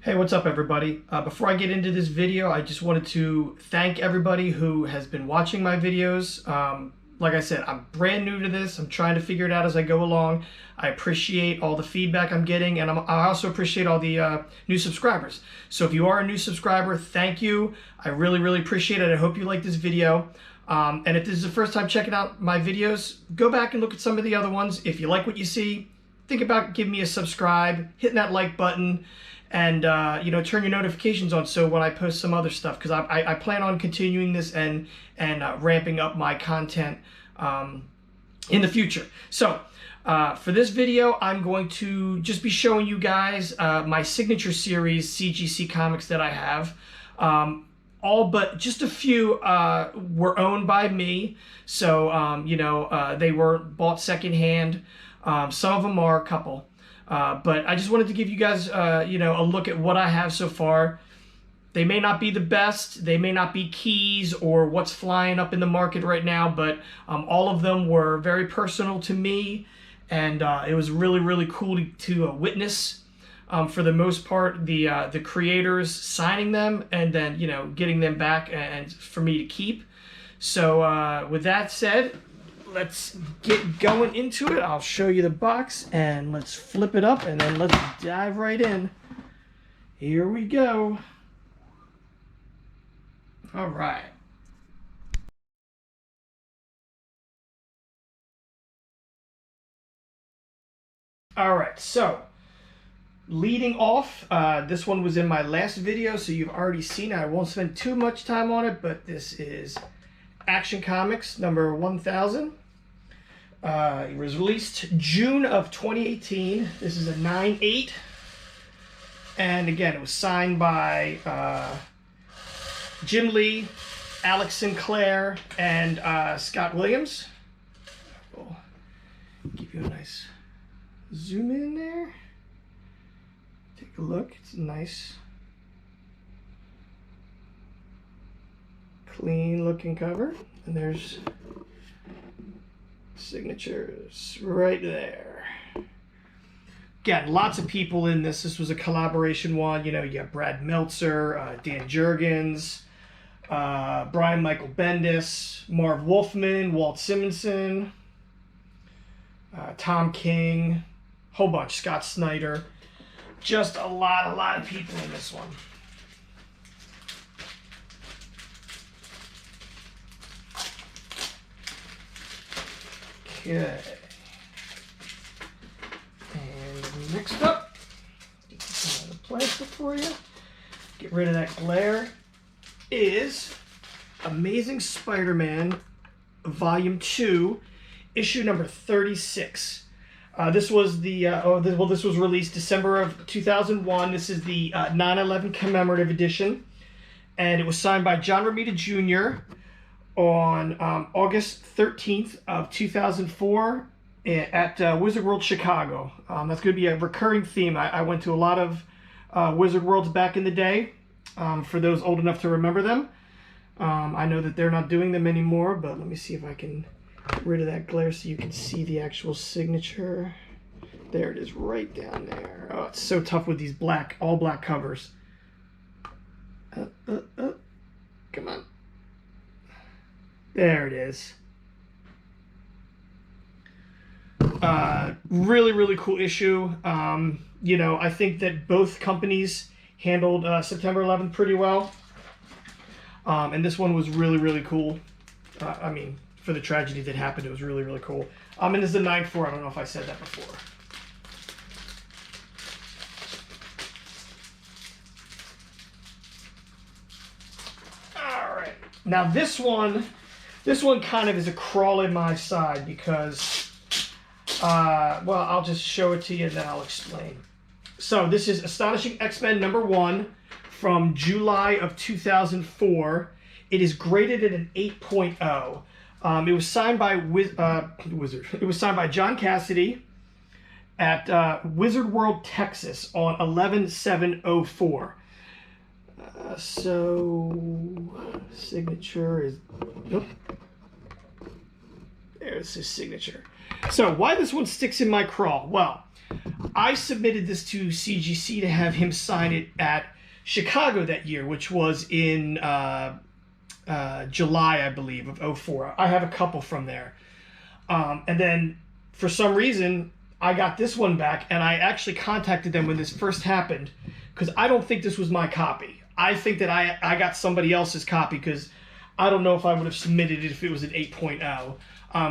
Hey, what's up everybody? Before I get into this video, I just wanted to thank everybody who has been watching my videos. Like I said, I'm brand new to this. I'm trying to figure it out as I go along. I appreciate all the feedback I'm getting, and I also appreciate all the new subscribers. So if you are a new subscriber, thank you. I really appreciate it. I hope you like this video. And if this is the first time checking out my videos, go back and look at some of the other ones. If you like what you see, think about giving me a subscribe, hitting that like button, and turn your notifications on so when I post some other stuff, because I plan on continuing this and ramping up my content in the future. So for this video, I'm going to just be showing you guys my Signature Series CGC comics that I have. All but just a few were owned by me, so they were bought secondhand. Some of them are a couple. But I just wanted to give you guys, a look at what I have so far. They may not be the best, they may not be keys or what's flying up in the market right now, but all of them were very personal to me, and it was really cool to witness, for the most part, the creators signing them and then, getting them back and for me to keep. So with that said, let's get going into it. I'll show you the box and let's flip it up and then let's dive right in. Here we go. All right. All right, so leading off, this one was in my last video, so you've already seen it. I won't spend too much time on it, but this is Action Comics number 1000. It was released June of 2018. This is a 9/8, and again, it was signed by Jim Lee, Alex Sinclair, and Scott Williams. We'll give you a nice zoom in there. Take a look. It's nice, clean looking cover, and there's signatures right there. Again, lots of people in this. This was a collaboration one. You got Brad Meltzer, Dan Jurgens, Brian Michael Bendis, Marv Wolfman, Walt Simonson, Tom King, whole bunch, Scott Snyder. Just a lot of people in this one. Okay. And next up, get some of the plastic for you. Get rid of that glare. Is Amazing Spider-Man Volume 2, issue number 36. This was the this was released December of 2001. This is the 9/11 commemorative edition, and it was signed by John Romita Jr. on August 13th of 2004 at Wizard World Chicago. That's going to be a recurring theme. I went to a lot of Wizard Worlds back in the day, for those old enough to remember them. I know that they're not doing them anymore, but let me see if I can get rid of that glare so you can see the actual signature. There it is, right down there. Oh, it's so tough with these all black covers. Come on. There it is. Really cool issue. I think that both companies handled September 11th pretty well. And this one was really cool. I mean, for the tragedy that happened, it was really cool. And this is a 9/4. I don't know if I said that before. All right. Now this one kind of is a crawl in my side because, well, I'll just show it to you and then I'll explain. So this is Astonishing X-Men number 1 from July of 2004. It is graded at an 8.0. It was signed by Wizard. It was signed by John Cassaday at Wizard World, Texas on 11/7/04. So signature is, nope. There's his signature. So why this one sticks in my craw? Well, I submitted this to CGC to have him sign it at Chicago that year, which was in July, I believe, of 04. I have a couple from there. And then, for some reason, I got this one back, and I actually contacted them when this first happened, because I don't think this was my copy. I think that I got somebody else's copy, because I don't know if I would have submitted it if it was an 8.0.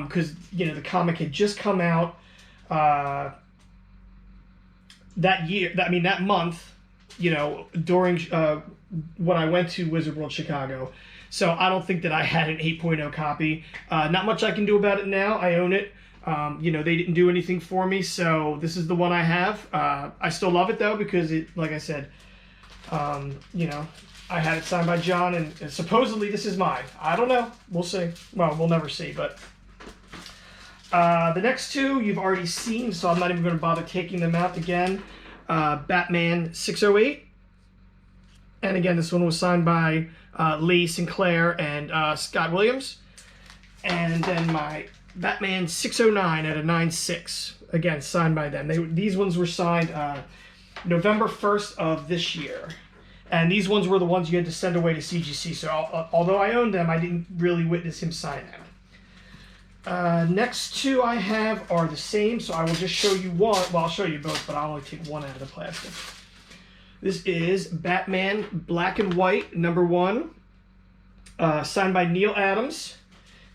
Because, the comic had just come out that year, that month, during when I went to Wizard World Chicago. So I don't think that I had an 8.0 copy. Not much I can do about it now. I own it. They didn't do anything for me, so this is the one I have. I still love it, though, because like I said, I had it signed by John, and supposedly this is mine. I don't know. We'll see. Well, we'll never see, but... the next two you've already seen, so I'm not even going to bother taking them out again. Batman 608. And again, this one was signed by Lee, Sinclair, and Scott Williams. And then my Batman 609 at a 9.6. Again, signed by them. These ones were signed November 1st of this year. And these ones were the ones you had to send away to CGC. So although I owned them, I didn't really witness him sign them. Next two I have are the same, so I will just show you one. Well, I'll show you both, but I'll only take one out of the plastic. This is Batman Black and White, #1, signed by Neal Adams.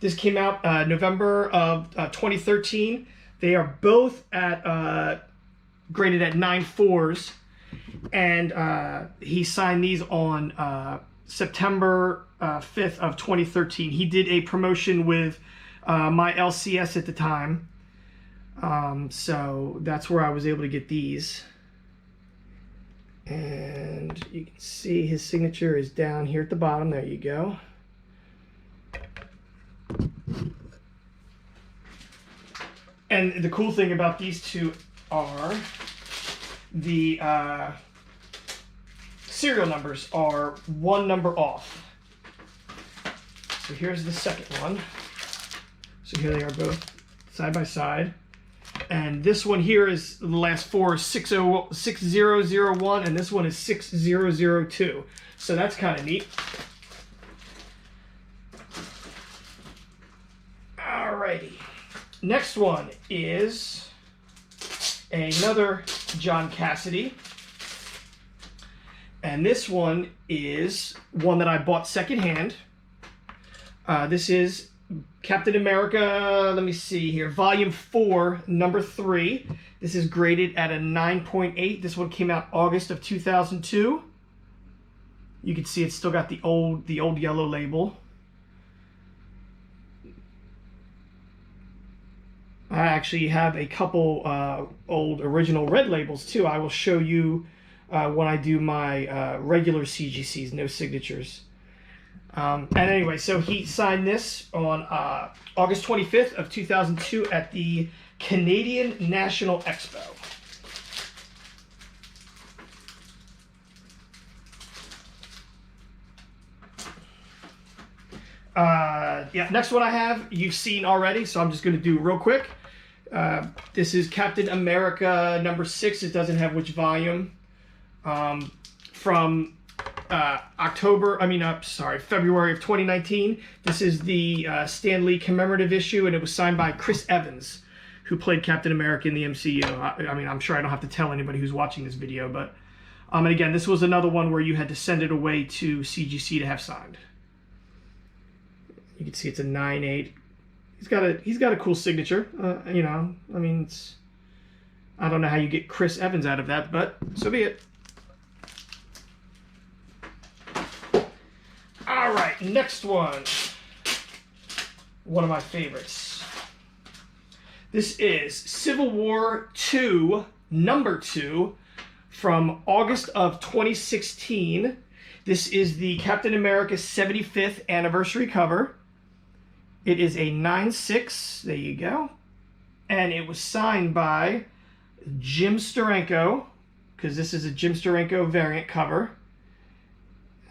This came out November of 2013. They are both at graded at 9.4s, and he signed these on September 5th of 2013. He did a promotion with my LCS at the time, so that's where I was able to get these. And you can see his signature is down here at the bottom. There you go. And the cool thing about these two are the serial numbers are one number off. So here's the second one. So here they are both side by side. And this one here is the last four, 6001, and this one is 6002. So that's kind of neat. Alrighty. Next one is another John Cassaday. And this one is one that I bought secondhand. This is Captain America, let me see here, Volume 4, number 3. This is graded at a 9.8. This one came out August of 2002. You can see it's still got the old yellow label. I actually have a couple old original red labels too. I will show you when I do my regular CGCs, no signatures. And anyway, so he signed this on August 25th of 2002 at the Canadian National Expo. Yeah, next one I have, you've seen already, so I'm just going to do real quick. This is Captain America #6. It doesn't have which volume. From February of 2019. This is the Stan Lee commemorative issue, and it was signed by Chris Evans, who played Captain America in the MCU. I'm sure I don't have to tell anybody who's watching this video, but and again, this was another one where you had to send it away to CGC to have signed. You can see it's a 9.8. He's got a cool signature. I don't know how you get Chris Evans out of that, but so be it. All right, next one. One of my favorites. This is Civil War 2, #2, from August of 2016. This is the Captain America 75th anniversary cover. It is a 9.6. There you go. And it was signed by Jim Steranko, because this is a Jim Steranko variant cover.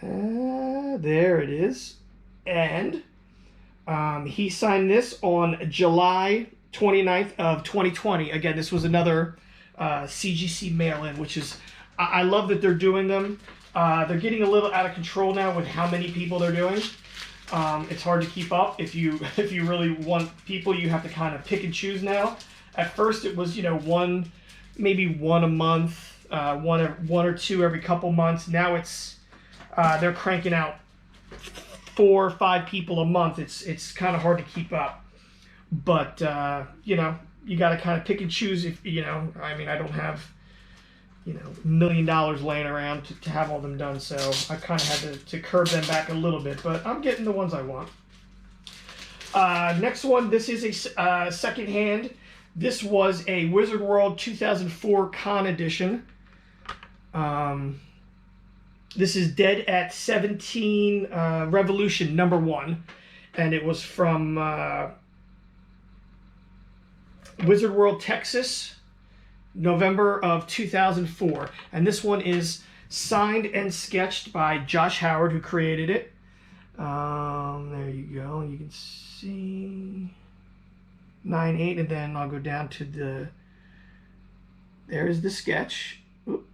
There it is. And he signed this on July 29th of 2020. Again, this was another CGC mail-in, which is, I love that they're doing them. They're getting a little out of control now with how many people they're doing. It's hard to keep up. If you really want people, you have to kind of pick and choose now. At first, it was, you know, maybe one a month, one or two every couple months. Now it's they're cranking out 4 or 5 people a month. It's kind of hard to keep up, but you know, you got to kind of pick and choose. If you know, I mean, I don't have, you know, $1 million laying around to have all them done, so I kind of had to curb them back a little bit, but I'm getting the ones I want. Next one, this is a second hand. This was a Wizard World 2004 Con edition. This is Dead at 17 Revolution #1, and it was from Wizard World Texas, November of 2004. And this one is signed and sketched by Josh Howard, who created it. There you go. You can see 9/8, and then I'll go down to there's the sketch. Oop.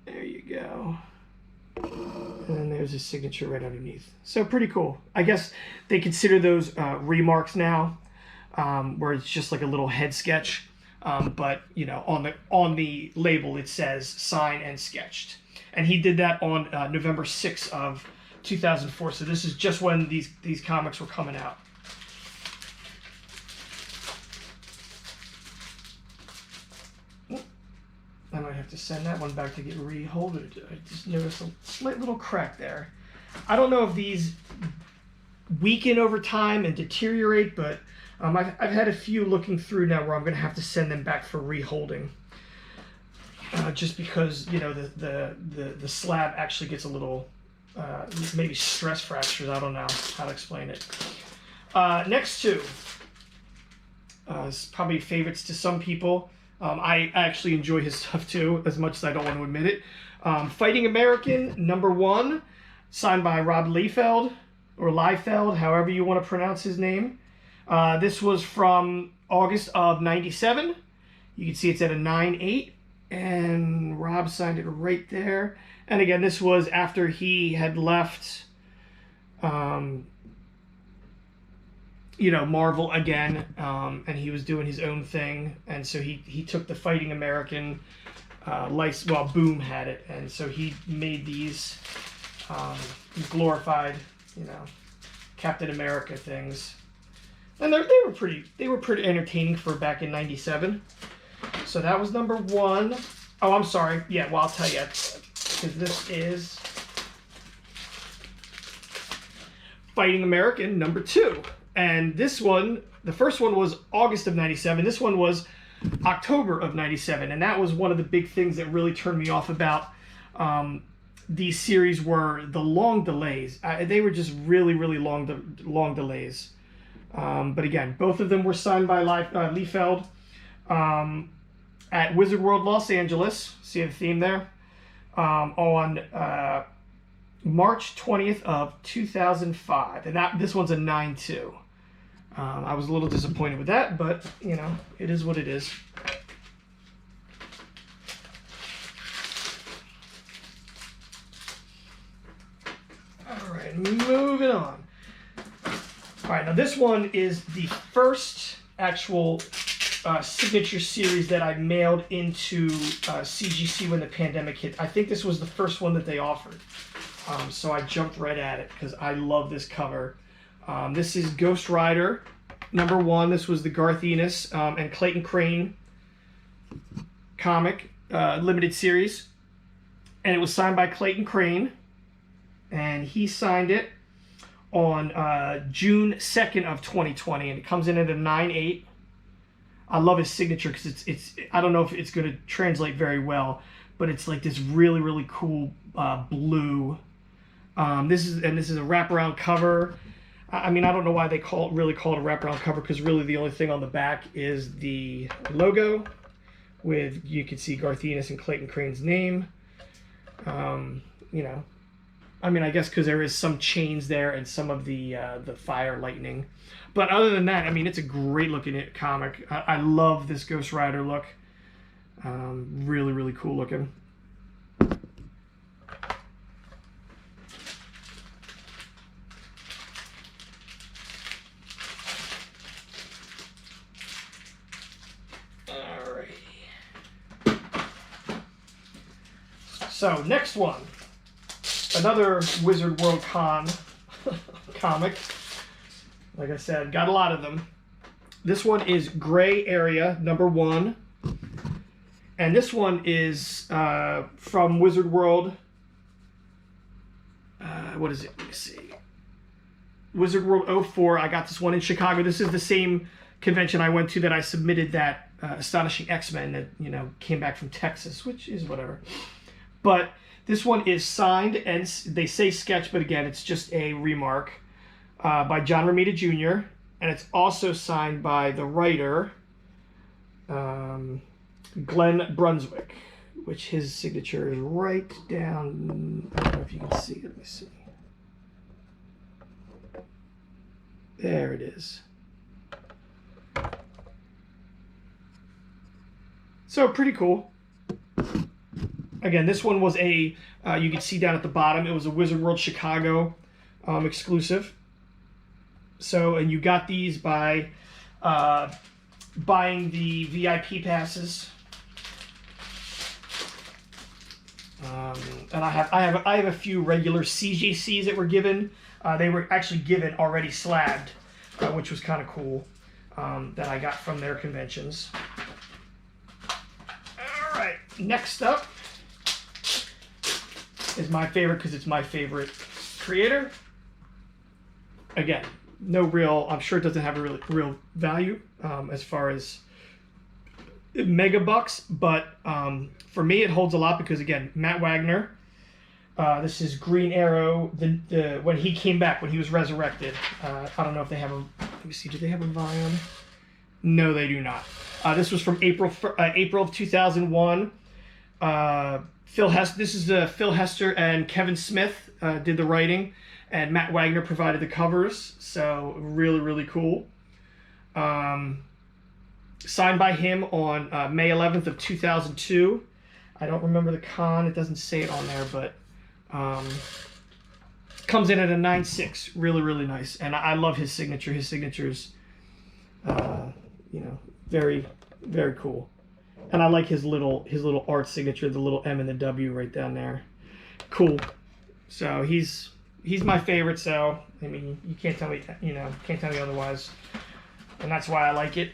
There you go. And then there's his signature right underneath. So pretty cool. I guess they consider those remarks now, where it's just like a little head sketch. But you know, on the label it says signed and sketched, and he did that on November 6th of 2004. So this is just when these comics were coming out. I might have to send that one back to get reholded. I just noticed a slight little crack there. I don't know if these weaken over time and deteriorate, but I've had a few looking through now where I'm going to have to send them back for reholding. Just because, you know, the slab actually gets a little, maybe stress fractures. I don't know how to explain it. Next two is probably favorites to some people. I actually enjoy his stuff too, as much as I don't want to admit it. Fighting American #1, signed by Rob Liefeld, or Liefeld, however you want to pronounce his name. This was from August of '97. You can see it's at a 9/8, and Rob signed it right there. And again, this was after he had left, you know, Marvel again, and he was doing his own thing, and so he took the Fighting American license. Well, Boom had it, and so he made these glorified, you know, Captain America things. And they were pretty entertaining for back in '97. So that was #1. Oh, I'm sorry. Yeah, well, I'll tell you, because this is Fighting American #2. And this one, the first one was August of '97. This one was October of '97. And that was one of the big things that really turned me off about these series were the long delays. They were just really, really long delays. But again, both of them were signed by Liefeld at Wizard World Los Angeles. See the theme there? On March 20th of 2005. And this one's a 9/2. I was a little disappointed with that, but, you know, it is what it is. All right, moving on. All right, now this one is the first actual signature series that I mailed into CGC when the pandemic hit. I think this was the first one that they offered. So I jumped right at it because I love this cover. This is Ghost Rider #1. This was the Garth Ennis and Clayton Crain comic limited series. And it was signed by Clayton Crain. And he signed it on June 2nd of 2020, and it comes in at a 9/8. I love his signature because it's I don't know if it's going to translate very well, but it's like this really, really cool blue. This is a wraparound cover. I mean, I don't know why they really call it a wraparound cover, because really the only thing on the back is the logo with, you can see Garth Ennis and Clayton Crane's name. You know, I mean, I guess because there is some chains there and some of the fire lightning. But other than that, I mean, it's a great looking comic. I love this Ghost Rider look. Really, really cool looking. So, next one. Another Wizard World Con comic. Like I said, got a lot of them. This one is Gray Area, #1. And this one is from Wizard World. What is it? Let me see. Wizard World 04. I got this one in Chicago. This is the same convention I went to that I submitted that Astonishing X-Men that, you know, came back from Texas, which is whatever. But this one is signed, and they say sketch, but again, it's just a remark, by John Romita Jr., and it's also signed by the writer, Glen Brunswick, which his signature is right down, I don't know if you can see it, let me see. There it is. So, pretty cool. Again, this one was a, you can see down at the bottom, it was a Wizard World Chicago exclusive. So, and you got these by buying the VIP passes. And I have a few regular CGCs that were given. They were actually given already slabbed, which was kind of cool, that I got from their conventions. All right, next up is my favorite because it's my favorite creator. Again, no real, I'm sure it doesn't have a real value as far as mega bucks, but for me it holds a lot because, again, Matt Wagner. This is Green Arrow, when he came back, when he was resurrected. I don't know if they have a, let me see, do they have a volume? No, they do not. This was from April of 2001. This is Phil Hester and Kevin Smith did the writing, and Matt Wagner provided the covers. So really, really cool. Signed by him on May 11th of 2002. I don't remember the con. It doesn't say it on there, but comes in at a 9.6. Really, really nice. And I love his signature. His signature's, you know, very, very cool. And I like his little art signature, the little M and the W right down there. Cool. So he's my favorite. So I mean, you can't tell me, you know, can't tell me otherwise. And that's why I like it.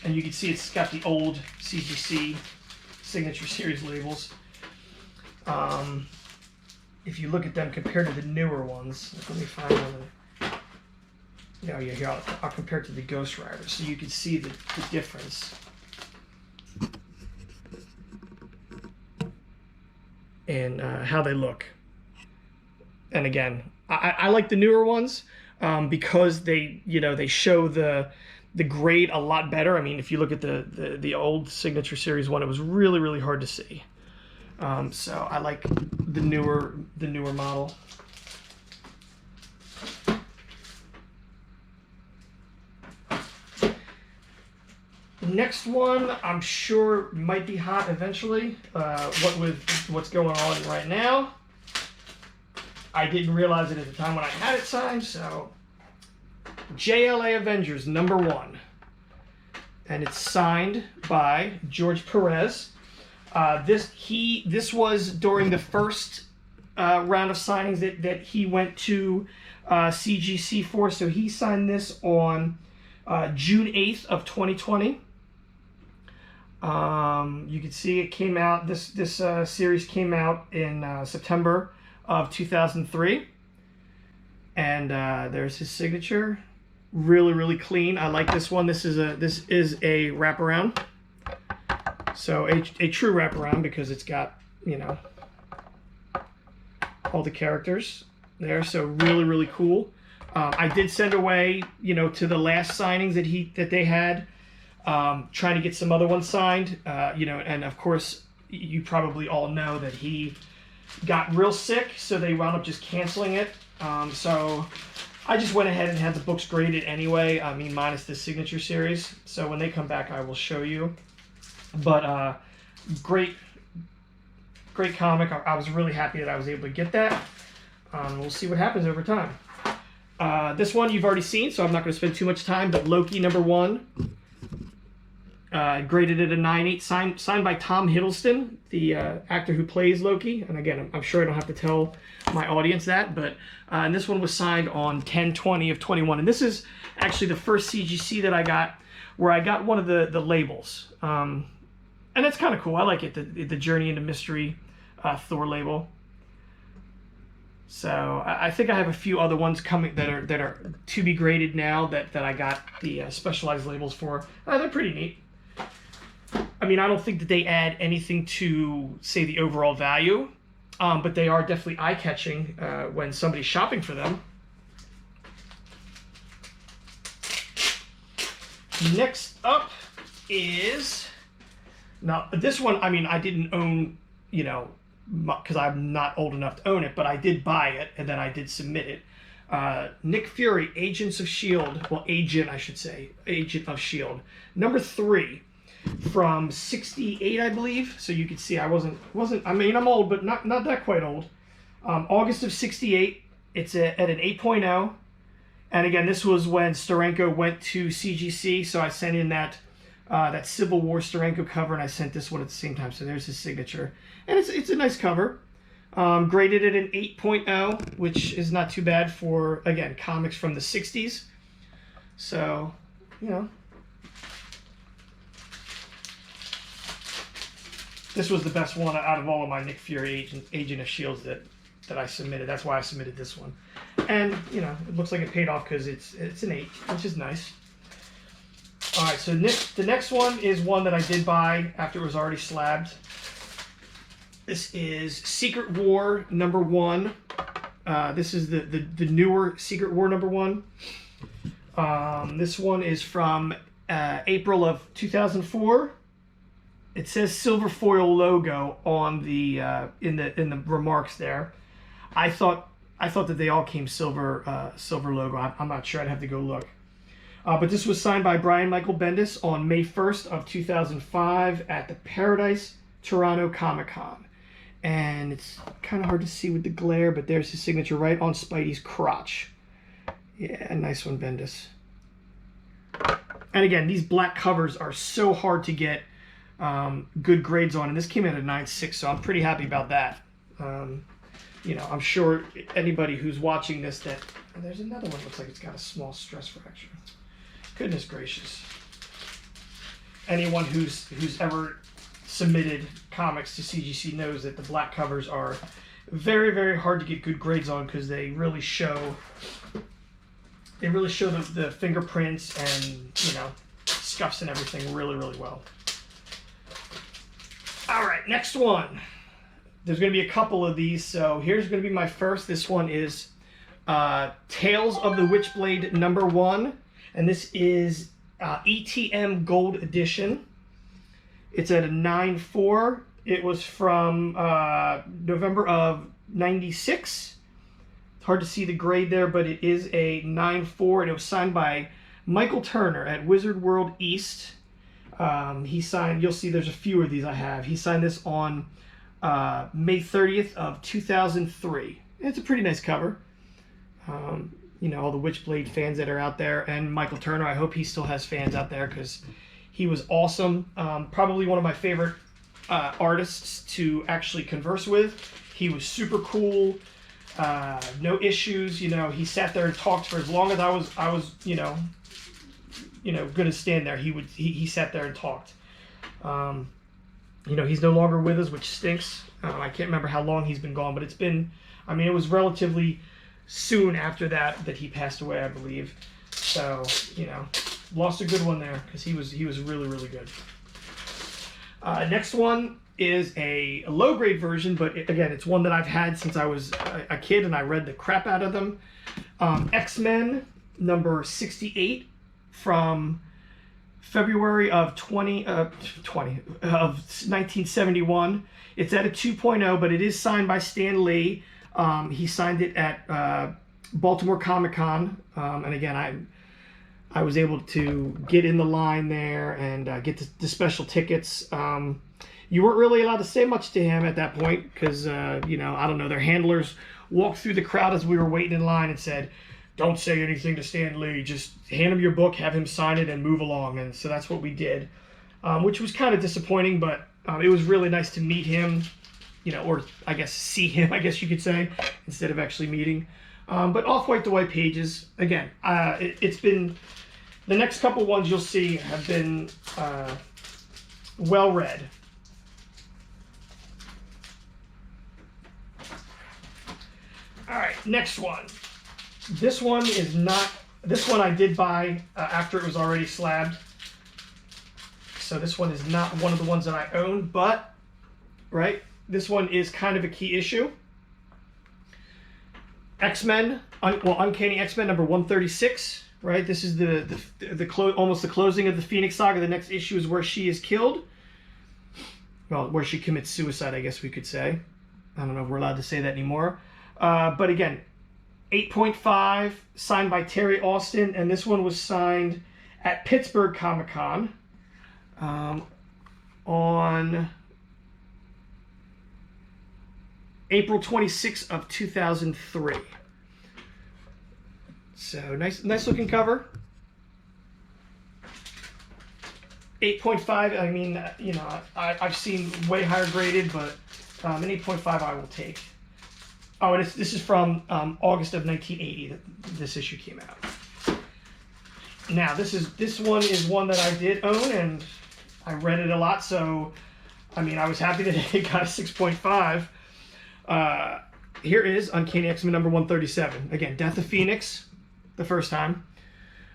And you can see it's got the old CGC Signature Series labels. If you look at them compared to the newer ones, let me find one. Yeah, here I'll compare it to the Ghost Rider, so you can see the difference. And how they look. And again, I like the newer ones because they, you know, they show the grade a lot better. I mean, if you look at the old Signature Series one, it was really, really hard to see. So I like the newer model. Next one, I'm sure might be hot eventually. What with what's going on right now, I didn't realize it at the time when I had it signed. So, JLA Avengers #1, and it's signed by George Perez. This was during the first round of signings that he went to CGC for. So he signed this on June 8th of 2020. You can see it came out, this series came out in September of 2003. And there's his signature. Really, really clean. I like this one. This is a wraparound. So a true wraparound because it's got, you know, all the characters there. So really, really cool. I did send away, you know, to the last signings that they had, trying to get some other ones signed, you know, and of course you probably all know that he got real sick, so they wound up just canceling it. So I just went ahead and had the books graded anyway. I mean, minus the Signature Series. So when they come back, I will show you. But great comic. I was really happy that I was able to get that. We'll see what happens over time. This one you've already seen, so I'm not going to spend too much time. But Loki #1. Graded at a 9.8, signed by Tom Hiddleston, the actor who plays Loki. And again, I'm sure I don't have to tell my audience that, but and this one was signed on 10/20/21. And this is actually the first CGC that I got where I got one of the labels. And it's kind of cool. I like it, the Journey into Mystery Thor label. So I think I have a few other ones coming that are to be graded now that I got the specialized labels for. They're pretty neat. I mean, I don't think that they add anything to, say, the overall value, but they are definitely eye-catching when somebody's shopping for them. Next up is, now this one, I mean, I didn't own, you know, because I'm not old enough to own it, but I did buy it, and then I did submit it. Nick Fury, Agents of S.H.I.E.L.D. Well, Agent, I should say. Agent of S.H.I.E.L.D. #3 from 68, I believe. So you can see I wasn't. I mean, I'm old, but not that quite old. August of 68. It's at an 8.0. And again, this was when Steranko went to CGC, so I sent in that Civil War Steranko cover, and I sent this one at the same time. So there's his signature. And it's a nice cover. Graded at an 8.0, which is not too bad for, again, comics from the 60s. So, you know. This was the best one out of all of my Nick Fury Agent of S.H.I.E.L.D. that I submitted. That's why I submitted this one. And, you know, it looks like it paid off because it's an 8, which is nice. All right, so the next one is one that I did buy after it was already slabbed. This is Secret War #1. This is the newer Secret War #1. This one is from April of 2004. It says silver foil logo on the in the remarks there. I thought that they all came silver logo. I'm not sure. I'd have to go look. But this was signed by Brian Michael Bendis on May 1st of 2005 at the Paradise Toronto Comic Con. And it's kind of hard to see with the glare, but there's his signature right on Spidey's crotch. Yeah, nice one, Bendis. And again, these black covers are so hard to get good grades on, and this came in at 9.6, so I'm pretty happy about that. You know, I'm sure anybody who's watching this that there's another one looks like it's got a small stress fracture. Goodness gracious. Anyone who's ever submitted comics to CGC knows that the black covers are very, very hard to get good grades on because they really show the fingerprints and, you know, scuffs and everything really, really well. All right, next one. There's going to be a couple of these, so here's going to be my first. This one is Tales of the Witchblade #1, and this is ETM Gold Edition. It's at a 9.4. It was from November of 96. It's hard to see the grade there, but it is a 9.4, and it was signed by Michael Turner at Wizard World East. He signed, you'll see there's a few of these I have. He signed this on May 30th of 2003. It's a pretty nice cover. You know, all the Witchblade fans that are out there, and Michael Turner, I hope he still has fans out there because he was awesome. Probably one of my favorite artists to actually converse with. He was super cool, no issues. You know, he sat there and talked for as long as I was you know, gonna stand there. He sat there and talked. You know, he's no longer with us, which stinks. I can't remember how long he's been gone, but it's been, I mean, it was relatively soon after that he passed away, I believe. So, you know, lost a good one there because he was really, really good. Next one is a low-grade version, but again, it's one that I've had since I was a kid, and I read the crap out of them. X-Men #68 from February of 1971. It's at a 2.0, but it is signed by Stan Lee. He signed it at Baltimore Comic-Con, and again, I was able to get in the line there and get the special tickets. You weren't really allowed to say much to him at that point because, you know, I don't know, their handlers walked through the crowd as we were waiting in line and said, don't say anything to Stan Lee, just hand him your book, have him sign it, and move along. And so that's what we did, which was kind of disappointing, but it was really nice to meet him, you know, or I guess see him, I guess you could say, instead of actually meeting. But Off-White to White pages, again, it's been, the next couple ones you'll see have been well read. All right, next one. This one is not, this one I did buy after it was already slabbed. So this one is not one of the ones that I own, but, right, this one is kind of a key issue. X-Men, Uncanny X-Men number 136, right? This is almost the closing of the Phoenix Saga. The next issue is where she is killed. Well, where she commits suicide, I guess we could say. I don't know if we're allowed to say that anymore. But again, 8.5, signed by Terry Austin, and this one was signed at Pittsburgh Comic-Con on April 26th of 2003. So nice looking cover. 8.5. I mean, you know, I've seen way higher graded, but an 8.5 I will take. Oh, and this is from August of 1980 that this issue came out. Now, this one is one that I did own, and I read it a lot, so, I mean, I was happy that it got a 6.5. Here is Uncanny X-Men number 137. Again, Death of Phoenix, the first time.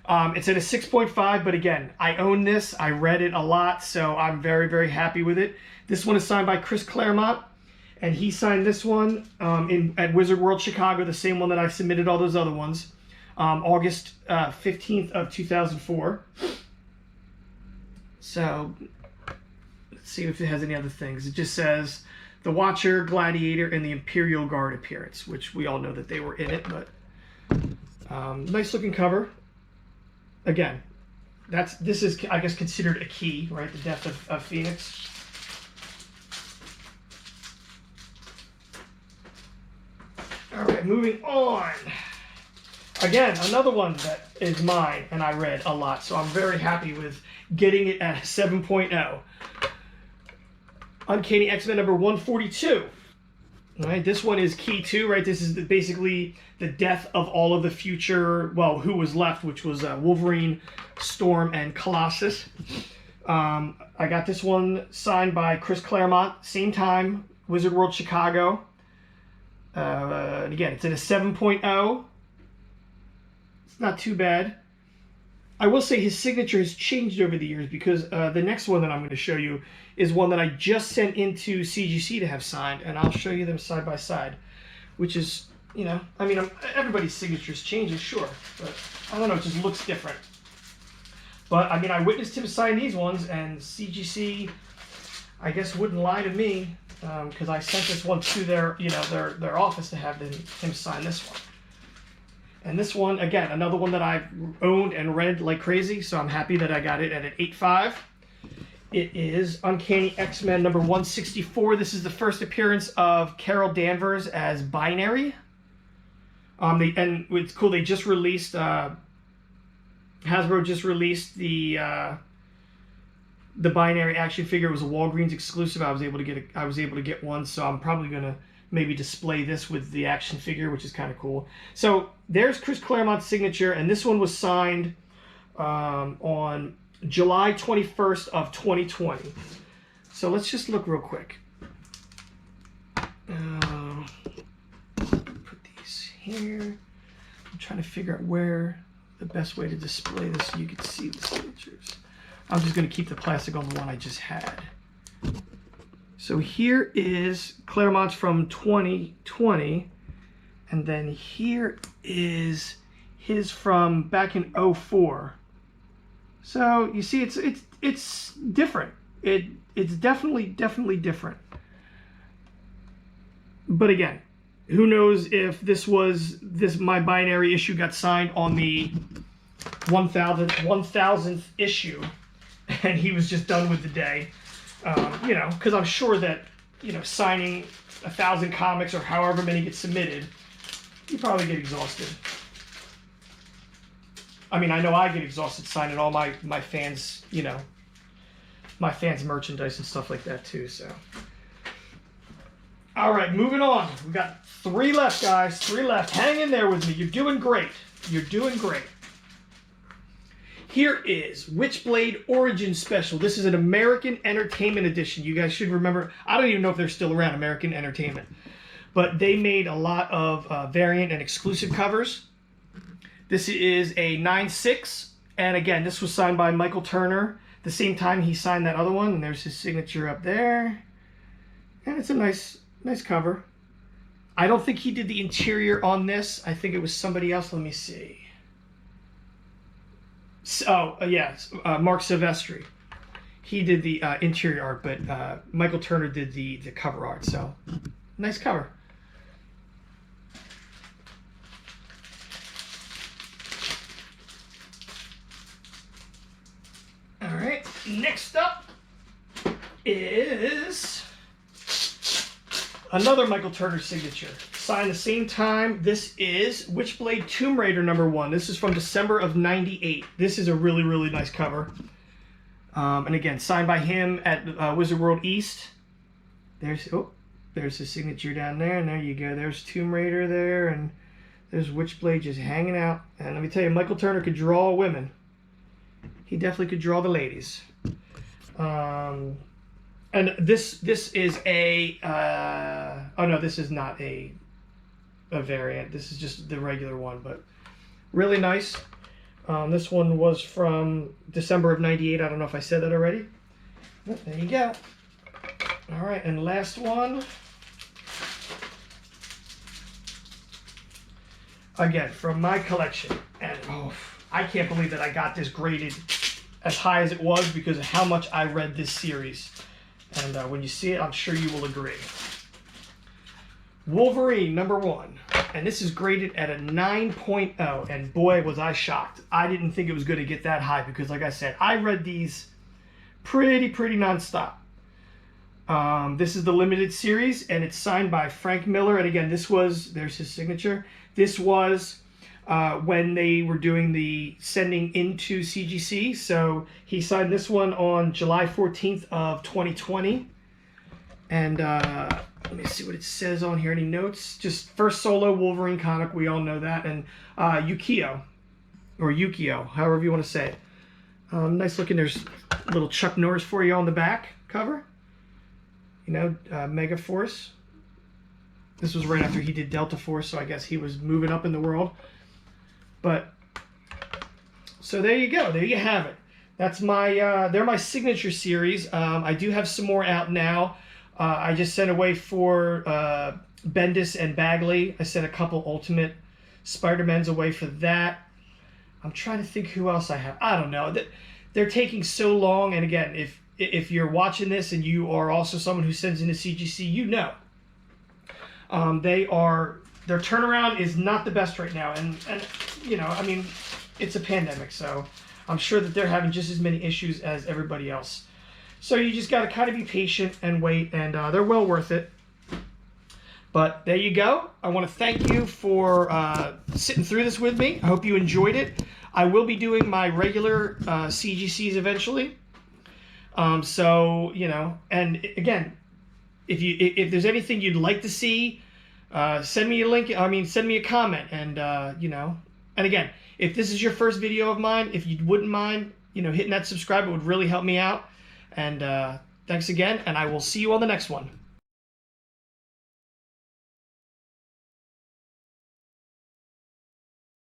It's at a 6.5, but again, I own this. I read it a lot, so I'm very, very happy with it. This one is signed by Chris Claremont, and he signed this one at Wizard World Chicago, the same one that I submitted all those other ones, August 15th of 2004. So, let's see if it has any other things. It just says the Watcher, Gladiator, and the Imperial Guard appearance, which we all know that they were in it, but nice looking cover. Again, this is, I guess, considered a key, right? The Death of Phoenix. All right, moving on. Again, another one that is mine, and I read a lot, so I'm very happy with getting it at a 7.0. Uncanny X-Men number 142. All right, this one is key too, right? This is basically the death of all of the future, well, who was left, which was Wolverine, Storm, and Colossus. I got this one signed by Chris Claremont, same time, Wizard World Chicago. And again, it's at a 7.0. It's not too bad. I will say his signature has changed over the years because the next one that I'm going to show you is one that I just sent into CGC to have signed, and I'll show you them side by side, which is, you know, I mean, everybody's signatures changes, sure, but I don't know, it just looks different. But, I mean, I witnessed him sign these ones, and CGC, I guess, wouldn't lie to me, because I sent this one to their, you know, their office to have him sign this one. And this one, again, another one that I've owned and read like crazy, so I'm happy that I got it at an 8.5. It is Uncanny X-Men number 164. This is the first appearance of Carol Danvers as Binary. And it's cool, they just released, Hasbro just released the Binary action figure. It was a Walgreens exclusive. I was able to get one, so I'm probably gonna maybe display this with the action figure, which is kind of cool. So there's Chris Claremont's signature, and this one was signed on July 21st of 2020. So let's just look real quick. Put these here. I'm trying to figure out where the best way to display this so you can see the signatures. I'm just going to keep the plastic on the one I just had. So here is Claremont's from 2020, and then here is his from back in 04. So you see, it's different. It's definitely different. But again, who knows if my binary issue got signed on the 1000th issue, and he was just done with the day. You know, because I'm sure that, you know, signing 1,000 comics or however many get submitted, you probably get exhausted. I mean, I know I get exhausted signing all my fans, you know, my fans' merchandise and stuff like that too, so. All right, moving on. We got 3 left, guys. 3 left. Hang in there with me. You're doing great. You're doing great. Here is Witchblade Origin Special. This is an American Entertainment edition. You guys should remember. I don't even know if they're still around, American Entertainment. But they made a lot of variant and exclusive covers. This is a 9/6. And again, this was signed by Michael Turner. The same time he signed that other one. And there's his signature up there. And it's a nice cover. I don't think he did the interior on this. I think it was somebody else. Let me see. Yes, Mark Silvestri. He did the interior art, but Michael Turner did the cover art. So, nice cover. All right, next up is another Michael Turner signature. Signed the same time. This is Witchblade Tomb Raider #1. This is from December of '98. This is a really, really nice cover. And again, signed by him at Wizard World East. There's his signature down there. And there you go. There's Tomb Raider there. And there's Witchblade just hanging out. And let me tell you, Michael Turner could draw women. He definitely could draw the ladies. And this is a... oh, no, this is not a variant. This is just the regular one, but really nice. This one was from December of '98. I don't know if I said that already. But there you go. All right, and last one. Again, from my collection. And I can't believe that I got this graded as high as it was because of how much I read this series. And when you see it, I'm sure you will agree. Wolverine #1. And this is graded at a 9.0. And boy, was I shocked. I didn't think it was going to get that high because, like I said, I read these pretty nonstop. This is the limited series, and it's signed by Frank Miller. And again, there's his signature. This was when they were doing the sending into CGC. So he signed this one on July 14th of 2020. And let me see what it says on here. Any notes? Just first solo Wolverine comic. We all know that. And Yukio, however you want to say it. Nice looking. There's little Chuck Norris for you on the back cover. You know, Mega Force. This was right after he did Delta Force, so I guess he was moving up in the world. But, so there you go. There you have it. That's my, they're my signature series. I do have some more out now. I just sent away for Bendis and Bagley. I sent a couple Ultimate Spider-Mans away for that. I'm trying to think who else I have. I don't know. They're taking so long. And again, if you're watching this and you are also someone who sends into CGC, you know. Their turnaround is not the best right now. And you know, I mean, it's a pandemic, so I'm sure that they're having just as many issues as everybody else. So you just got to kind of be patient and wait, and they're well worth it. But there you go. I want to thank you for sitting through this with me. I hope you enjoyed it. I will be doing my regular CGCs eventually. So, you know, and again, if there's anything you'd like to see, send me a link. Send me a comment, and you know. And again, if this is your first video of mine, if you wouldn't mind, you know, hitting that subscribe, it would really help me out. And thanks again, and I will see you on the next one.